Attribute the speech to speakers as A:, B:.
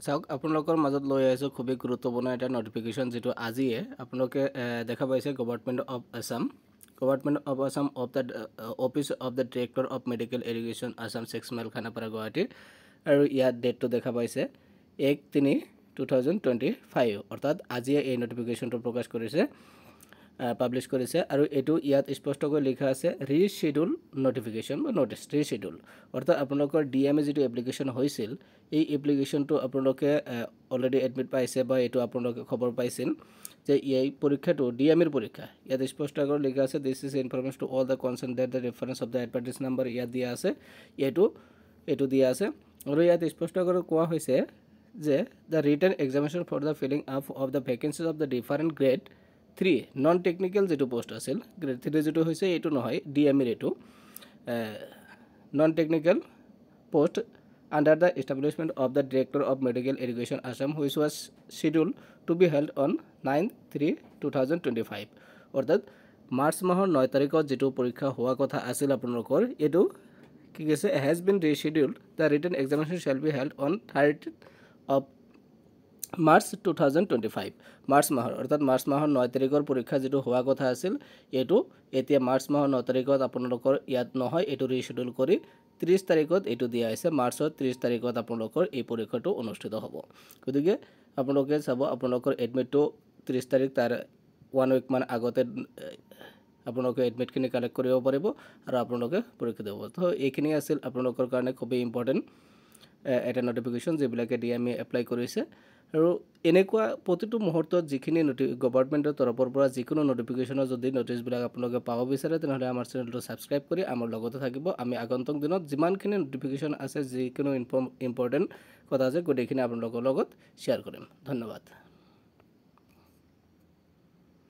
A: চাওক আপোনালোকৰ মাজত লৈ আহিছোঁ খুবেই গুৰুত্বপূৰ্ণ এটা নটিফিকেশ্যন যিটো আজিয়ে আপোনালোকে দেখা পাইছে government of Assam of the office of the director of medical education Assam 6 mile Khanapara Guwahati আৰু ইয়াত ডেটটো দেখা পাইছে 1/3/2025 অৰ্থাৎ আজিয়ে এই নটিফিকেশ্যনটো প্ৰকাশ কৰিছে পাব্লিছ কৰিছে আৰু এইটো ইয়াত স্পষ্টকৈ লিখা আছে ৰিশ্বেডিউল নটিফিকেশ্যন বা নটিছ ৰিশ্বেডিউল অৰ্থাৎ আপোনালোকৰ ডিএমএ যিটো এপ্লিকেশ্যন হৈছিল এই এপ্লিকেশ্যনটো আপোনালোকে অলৰেডি এডমিট পাইছে বা এইটো আপোনালোকে খবৰ পাইছিল যে এই পৰীক্ষাটো ডিএমএৰ পৰীক্ষা ইয়াত স্পষ্টকৈ লিখা আছে this is information to all the concern that the reference of the advertise number ইয়াত দিয়া আছে এইটো দিয়া আছে আৰু ইয়াত স্পষ্টকৈ কোৱা হৈছে যে the written examination for the filling up of the vacancies of the different grade 3 non technical যেটো পোষ্ট আছিল গ্ৰেড 3 যেটো হৈছে এইটো নহয় ডিএমএৰ এইটো non technical post under the establishment of the Director of Medical Education Assam which was scheduled to be held on 9/3/2025 অর্থাৎ March মাহৰ 9 তাৰিখত যেটো পৰীক্ষা হোৱা কথা আছিল আপোনালোকৰ এটো কি কৈছে has been rescheduled the written examination shall be held on 3rd of March 2025 March মাহৰ অৰ্থাৎ মাৰ্চ মাহৰ 9 তাৰিখৰ পৰীক্ষা যেটো হোৱা কথা আছিল এটো এতিয়া মাৰ্চ মাহৰ 9 তাৰিখত আপোনালোকৰ ইয়াত নহয় এটো ৰিশিডিউল কৰি 30 তাৰিখত এটো দিয়া আছে মাৰ্চৰ 30 তাৰিখত আপোনালোকৰ এই পৰীক্ষাটো অনুষ্ঠিত হ'ব গতিকে আপোনালোকে চাব আপোনালোকৰ এডমিটটো 30 তাৰিখ তাৰ 1 উইক মান আগতে আপোনালোকে এডমিট খিনি কালেক্ট কৰিব পাৰিব আৰু আপোনালোকে পৰীক্ষা দিব তো এইখিনি আছিল আপোনালোকৰ কাৰণে খুবেই ইম্পৰ্টেন্ট এটা নটিফিকেশ্যন যেবিলাকে ডিএমএ এপ্লাই কৰিছে আৰু এনেকুৱা প্ৰতিটো মুহূৰ্তত যিখিনি গভৰ্ণমেণ্টৰ তৰফৰ পৰা যিকোনো নটিফিকেশ্যনৰ যদি নটিছবিলাক আপোনালোকে পাব বিচাৰে তেনেহলে আমাৰ চেনেলটো সাবস্ক্ৰাইব কৰি আমাৰ লগতে থাকিব আমি আগন্তুক দিনত যিমানখিনি নটিফিকেশ্যন আছে যিকোনো ইম্পৰ্টেন্ট কথা আছে গোটেইখিনি আপোনালোকৰ লগত শ্বেয়াৰ কৰিম ধন্যবাদ